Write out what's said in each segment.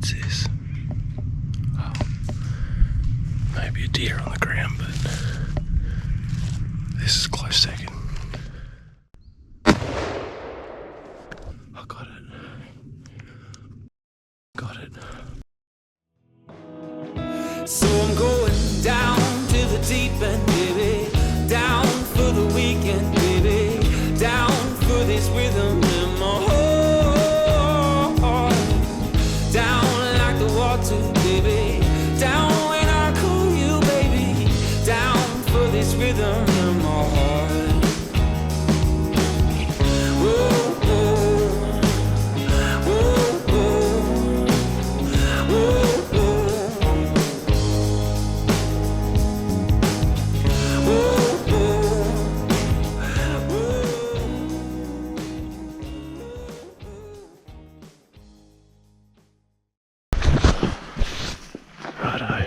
What's this? Oh, maybe a deer on the ground, but this is close second. I got it. Got it. So I'm going down to the deep end, baby. Down for the weekend, baby. Down for this rhythm in my heart. Down like the water, baby. Down when I call you, baby. Down for this rhythm in my heart. Whoa, whoa. Whoa, whoa. Whoa, whoa. Righto.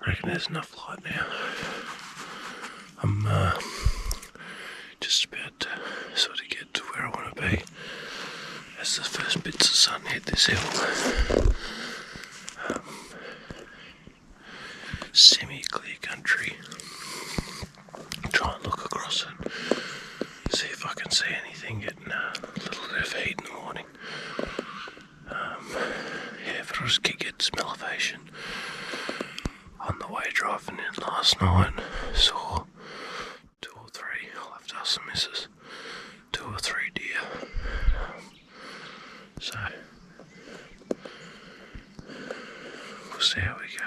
Reckon there's enough light now. I'm just about to sort of get to where I want to be as the first bits of sun hit this hill. Semi-clear country. Try and look across it, see if I can see anything, getting a little bit of heat in the morning. Yeah, but I just get some elevation. On the way driving in last night, saw 2 or 3, I'll have to ask the missus, 2 or 3 deer. So, we'll see how we go.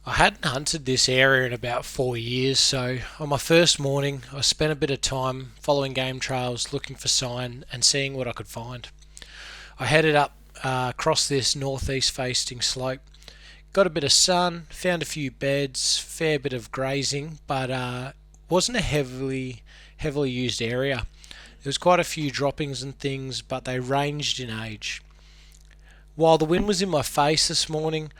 I hadn't hunted this area in about 4 years, so on my first morning I spent a bit of time following game trails, looking for sign and seeing what I could find. I headed up across this northeast facing slope, got a bit of sun, found a few beds, fair bit of grazing, but wasn't a heavily used area. There was quite a few droppings and things, but they ranged in age. While the wind was in my face this morning,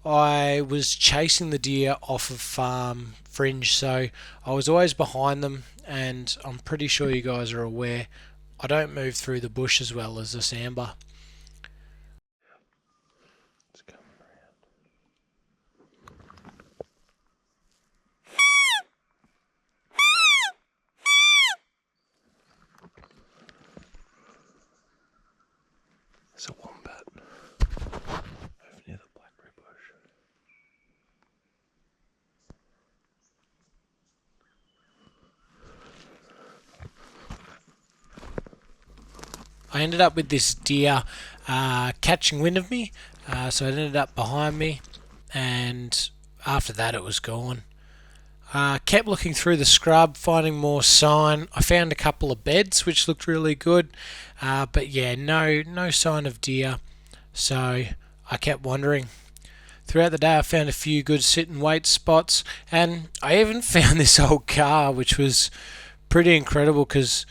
I was chasing the deer off of farm fringe, so I was always behind them, and I'm pretty sure you guys are aware I don't move through the bush as well as a Sambar. It's coming around. There's a wombat over near the blackberry bush. I ended up with this deer catching wind of me, so it ended up behind me, and after that it was gone. Kept looking through the scrub, finding more sign. I found a couple of beds which looked really good, but yeah, no sign of deer, so I kept wandering. Throughout the day I found a few good sit and wait spots, and I even found this old car, which was pretty incredible because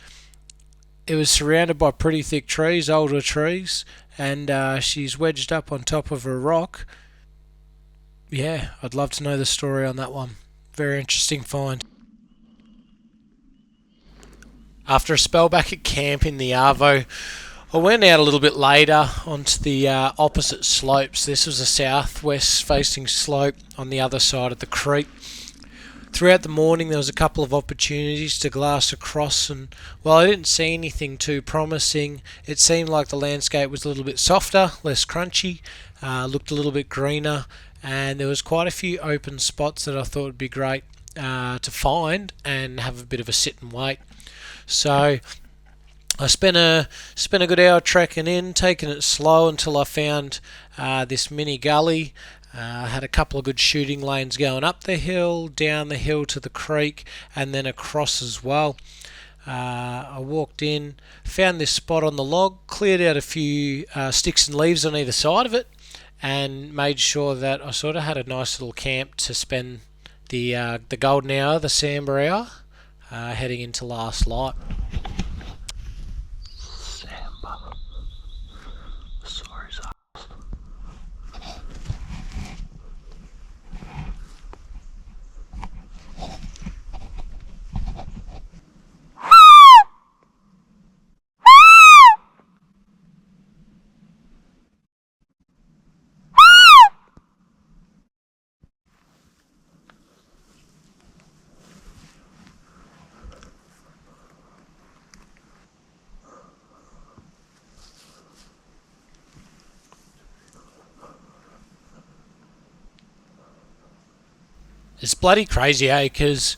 it was surrounded by pretty thick trees, older trees, and she's wedged up on top of a rock. Yeah, I'd love to know the story on that one. Very interesting find. After a spell back at camp in the Arvo, I went out a little bit later onto the opposite slopes. This was a southwest facing slope on the other side of the creek. Throughout the morning there was a couple of opportunities to glass across, and while I didn't see anything too promising, it seemed like the landscape was a little bit softer, less crunchy, looked a little bit greener, and there was quite a few open spots that I thought would be great to find and have a bit of a sit and wait. So I spent a good hour trekking in, taking it slow until I found this mini gully. Had a couple of good shooting lanes going up the hill, down the hill to the creek, and then across as well. I walked in, found this spot on the log, cleared out a few sticks and leaves on either side of it, and made sure that I sort of had a nice little camp to spend the golden hour, the Sambar hour, heading into last light. Sambar. Sorry, ass. It's bloody crazy, eh? Because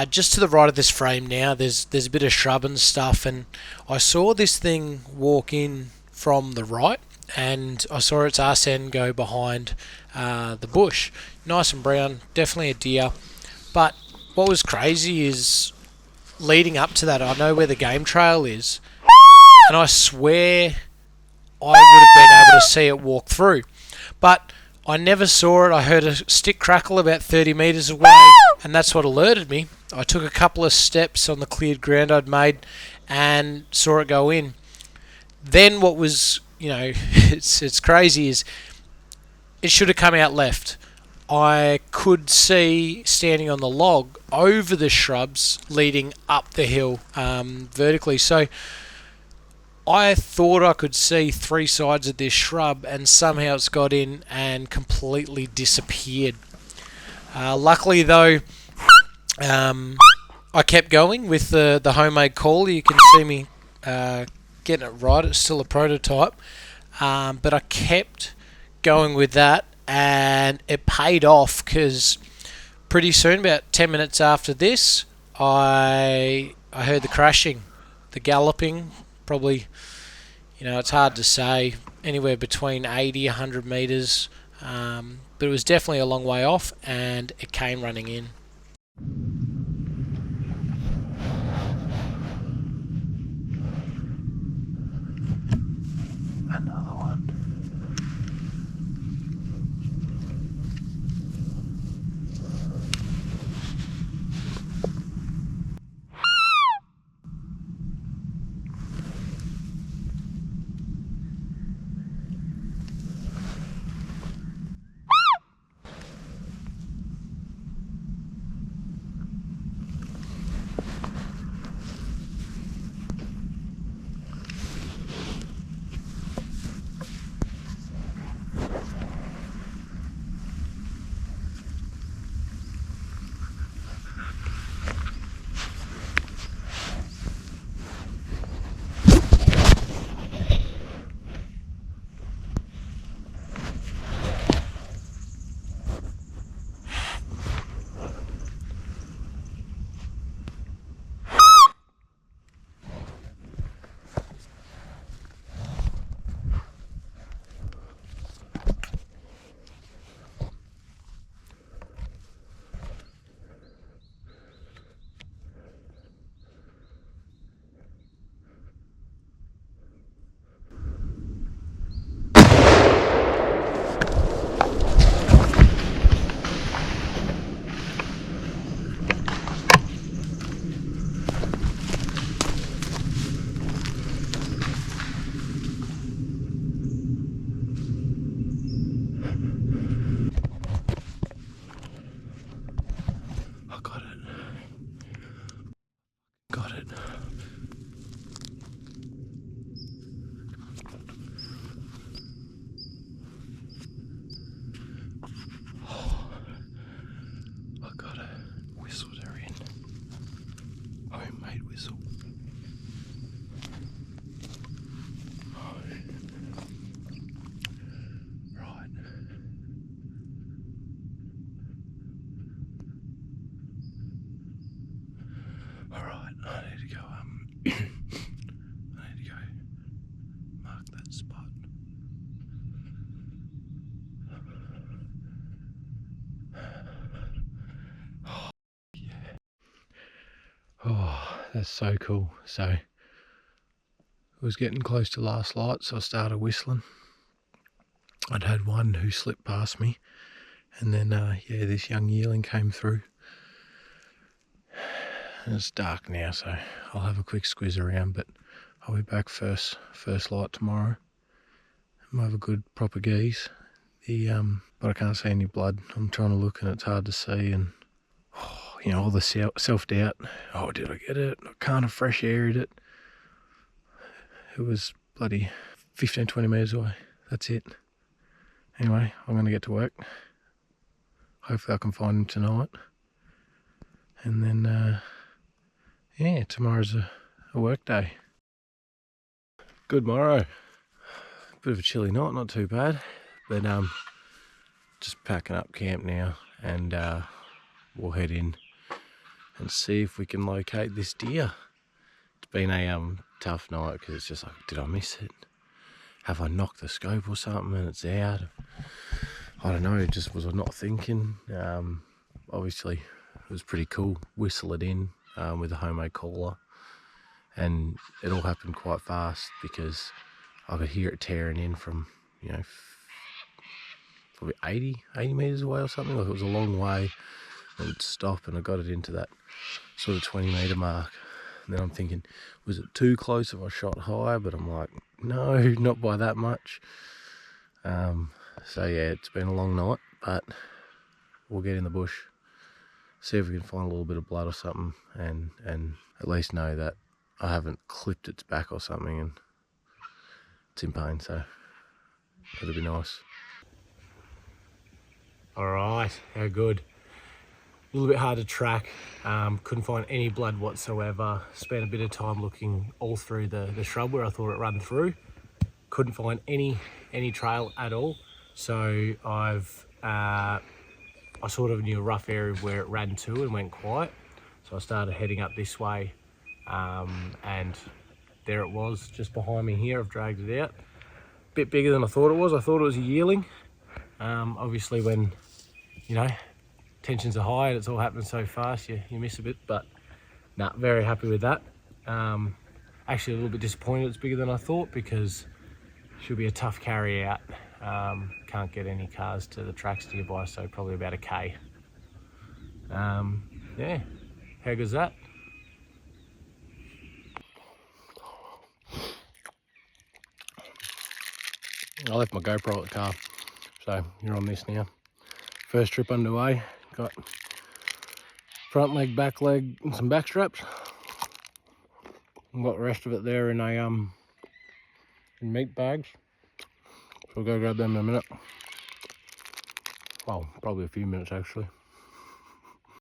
just to the right of this frame now, there's a bit of shrub and stuff, and I saw this thing walk in from the right, and I saw its arse end go behind the bush. Nice and brown, definitely a deer. But what was crazy is leading up to that, I know where the game trail is, and I swear I would have been able to see it walk through. But I never saw it. I heard a stick crackle about 30 metres away, and that's what alerted me. I took a couple of steps on the cleared ground I'd made and saw it go in. Then what was, it's crazy is it should have come out left. I could see, standing on the log, over the shrubs leading up the hill vertically. So I thought I could see three sides of this shrub, and somehow it's got in and completely disappeared. Luckily, though, I kept going with the homemade caller. You can see me getting it right. It's still a prototype. But I kept going with that, and it paid off, because pretty soon, about 10 minutes after this, I heard the crashing, the galloping, probably, it's hard to say, anywhere between 80, 100 metres, but it was definitely a long way off, and it came running in. Another one. Got it. I got a whistle there in. Homemade whistle. Right. Alright, I need to go I need to go mark that spot. Oh, yeah. Oh, that's so cool. So it was getting close to last light, so I started whistling. I'd had one who slipped past me, and then this young yearling came through. And it's dark now, so I'll have a quick squeeze around, but I'll be back first light tomorrow. I'll have a good proper gaze. But I can't see any blood. I'm trying to look and it's hard to see, and all the self-doubt. Oh, did I get it? I can't have fresh airied it. It was bloody 15-20 metres away. That's it. Anyway, I'm going to get to work. Hopefully I can find him tonight. And then, tomorrow's a work day. Good morrow. Bit of a chilly night, not too bad. But just packing up camp now, and we'll head in and see if we can locate this deer. It's been a tough night because it's just like, did I miss it? Have I knocked the scope or something and it's out? I don't know, it just was not thinking. Obviously it was pretty cool. Whistle it in with a homemade caller, and it all happened quite fast because I could hear it tearing in from, you know, probably 80 metres away or something. Like, it was a long way. It would stop and I got it into that sort of 20 metre mark. And then I'm thinking, was it too close if I shot higher? But I'm like, no, not by that much. So yeah, it's been a long night, but we'll get in the bush, see if we can find a little bit of blood or something, and at least know that I haven't clipped its back or something and it's in pain, so it'll be nice. Alright, how good. A little bit hard to track, couldn't find any blood whatsoever. Spent a bit of time looking all through the shrub where I thought it ran through. Couldn't find any trail at all. So I sort of knew a rough area where it ran to and went quiet. So I started heading up this way, and there it was just behind me here. I've dragged it out. Bit bigger than I thought it was. I thought it was a yearling. Obviously when, you know, tensions are high and it's all happening so fast, you miss a bit, but nah, very happy with that. Actually a little bit disappointed it's bigger than I thought because she'll be a tough carry out. Can't get any cars to the tracks nearby, so probably about a K. Yeah, how good's that? I left my GoPro at the car, so you're on this now. First trip underway, got front leg, back leg and some back straps. I've got the rest of it there in in meat bags. So we'll go grab them in a minute. Well, probably a few minutes actually.